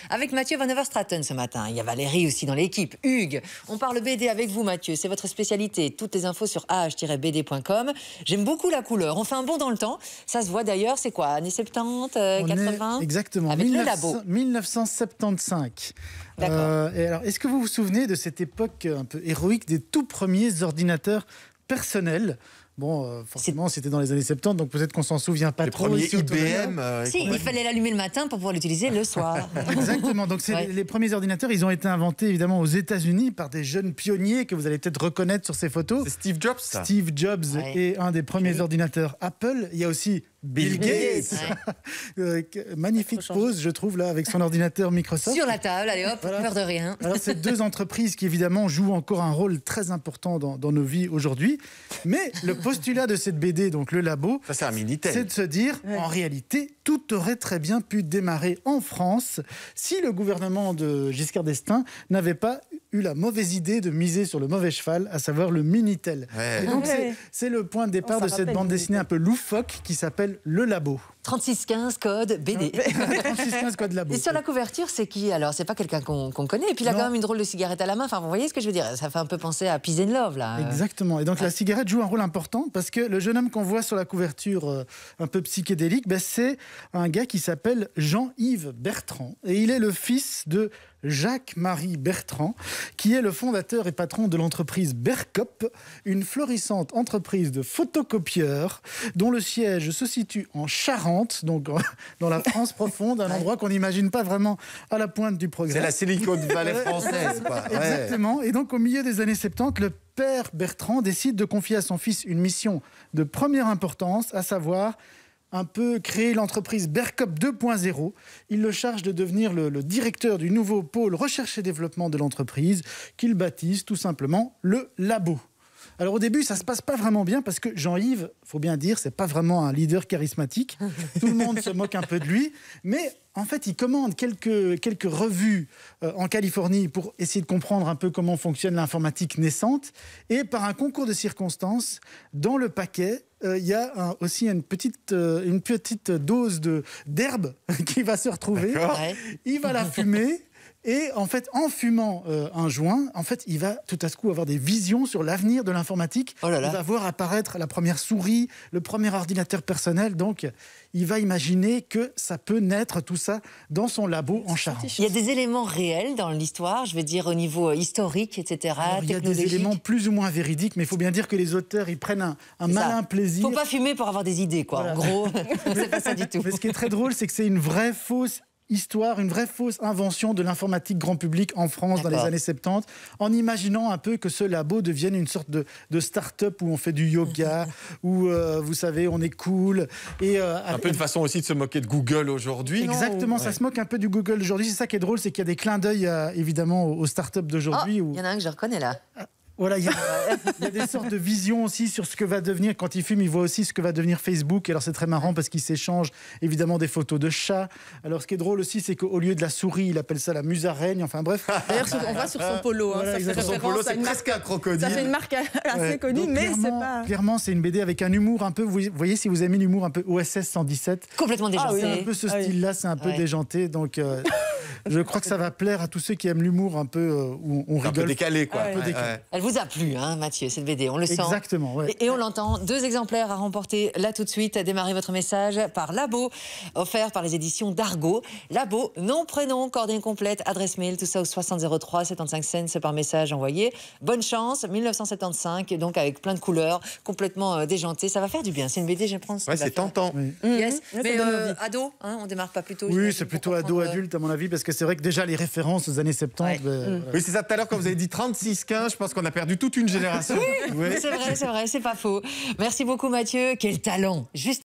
Avec Mathieu Van Overstraten ce matin. Il y a Valérie aussi dans l'équipe. Hugues, on parle BD avec vous Mathieu, c'est votre spécialité. Toutes les infos sur ah-bd.com. J'aime beaucoup la couleur, on fait un bond dans le temps. Ça se voit d'ailleurs, c'est quoi, années 70, 80 exactement, avec le labo. 1975. D'accord. Et alors, est-ce que vous vous souvenez de cette époque un peu héroïque des tout premiers ordinateurs personnels? Bon, forcément, c'était dans les années 70, donc peut-être qu'on s'en souvient pas trop. Les premiers IBM. Si, il fallait l'allumer le matin pour pouvoir l'utiliser le soir. Exactement. Donc, les premiers ordinateurs, ils ont été inventés évidemment aux États-Unis par des jeunes pionniers que vous allez peut-être reconnaître sur ces photos. C'est Steve Jobs, ça. Steve Jobs est un des premiers ordinateurs Apple. Il y a aussi Bill Gates. Magnifique pose, je trouve, là, avec son ordinateur Microsoft. Sur la table, allez hop, voilà. Peur de rien. Alors, c'est deux entreprises qui, évidemment, jouent encore un rôle très important dans nos vies aujourd'hui. Mais le postulat de cette BD, donc le labo, ça, c'est un Minitel. C'est de se dire, en réalité, tout aurait très bien pu démarrer en France si le gouvernement de Giscard d'Estaing n'avait pas eu la mauvaise idée de miser sur le mauvais cheval, à savoir le Minitel. Ouais. Et donc, c'est le point de départ de cette bande dessinée un peu loufoque qui s'appelle Le Labo. 3615 code BD. 3615 code Labo. Et sur la couverture, c'est qui alors? C'est pas quelqu'un qu'on connaît. Et puis il a quand même une drôle de cigarette à la main. Enfin, vous voyez ce que je veux dire? Ça fait un peu penser à Peace and Love, là. Exactement. Et donc la cigarette joue un rôle important parce que le jeune homme qu'on voit sur la couverture un peu psychédélique, c'est un gars qui s'appelle Jean-Yves Bertrand. Et il est le fils de Jacques-Marie Bertrand, qui est le fondateur et patron de l'entreprise Bercop, une florissante entreprise de photocopieurs dont le siège se situe en Charente, donc dans la France profonde, un endroit qu'on n'imagine pas vraiment à la pointe du progrès. C'est la Silicon Valley française, quoi. Ouais. Exactement. Et donc, au milieu des années 70, le père Bertrand décide de confier à son fils une mission de première importance, à savoir un peu créer l'entreprise Bercop 2.0. Il le charge de devenir le directeur du nouveau pôle recherche et développement de l'entreprise, qu'il baptise tout simplement le Labo. Alors au début, ça se passe pas vraiment bien parce que Jean-Yves, faut bien dire, c'est pas vraiment un leader charismatique. Tout le monde se moque un peu de lui, mais en fait, il commande quelques revues en Californie pour essayer de comprendre un peu comment fonctionne l'informatique naissante. Et par un concours de circonstances, dans le paquet, il y a aussi une petite dose d'herbe qui va se retrouver. Il va la fumer. Et en fait, en fumant un joint, en fait, il va tout à coup avoir des visions sur l'avenir de l'informatique. Il va voir apparaître la première souris, le premier ordinateur personnel. Donc, il va imaginer que ça peut naître tout ça dans son labo en Charente. Il y a des éléments réels dans l'histoire, je veux dire au niveau historique, etc. Alors, il y a des éléments plus ou moins véridiques, mais il faut bien dire que les auteurs, ils prennent un malin plaisir. Il ne faut pas fumer pour avoir des idées, quoi. Voilà. En gros, c'est pas ça du tout. Mais ce qui est très drôle, c'est que c'est une vraie fausse histoire, une vraie fausse invention de l'informatique grand public en France dans les années 70, en imaginant un peu que ce labo devienne une sorte de start-up où on fait du yoga, où, vous savez, on est cool. Et, un peu une façon aussi de se moquer de Google aujourd'hui. Exactement, ça se moque un peu du Google d'aujourd'hui. C'est ça qui est drôle, c'est qu'il y a des clins d'œil, évidemment, aux start-up d'aujourd'hui. Il y en a un que je reconnais là. Voilà, il y a des sortes de visions aussi sur ce que va devenir, quand il fume, il voit aussi ce que va devenir Facebook. Alors c'est très marrant parce qu'il s'échange évidemment des photos de chats. Alors ce qui est drôle aussi, c'est qu'au lieu de la souris, il appelle ça la musaraigne. Enfin bref. D'ailleurs, on voit sur son polo. Voilà, ça fait son polo, c'est presque un crocodile. Ça fait une marque assez connue, mais c'est pas... Clairement, c'est une BD avec un humour un peu... Vous voyez, si vous aimez l'humour un peu OSS 117. Complètement déjanté. C'est un peu ce style-là, c'est un peu déjanté. Donc... je crois que ça va plaire à tous ceux qui aiment l'humour un peu où on rigole. Un peu décalé, quoi. Elle vous a plu, hein, Mathieu, cette BD, on le sent. Exactement, ouais. Et on l'entend. 2 exemplaires à remporter là tout de suite. Démarrez votre message par Labo, offert par les éditions d'Argo. Labo, nom, prénom, coordonnées complètes, adresse mail, tout ça au 6003 75 cents par message envoyé. Bonne chance, 1975, donc avec plein de couleurs, complètement déjantées. Ça va faire du bien. C'est une BD, je pense. Ouais, c'est tentant. Oui. Yes. Mais ado, hein, on démarre pas plus tôt. Oui, c'est plutôt ado-adulte à mon avis, parce que c'est vrai que déjà les références aux années 70... Oui, c'est ça, tout à l'heure, quand vous avez dit 36-15, je pense qu'on a perdu toute une génération. Oui, c'est vrai, c'est pas faux. Merci beaucoup Mathieu. Quel talent. Juste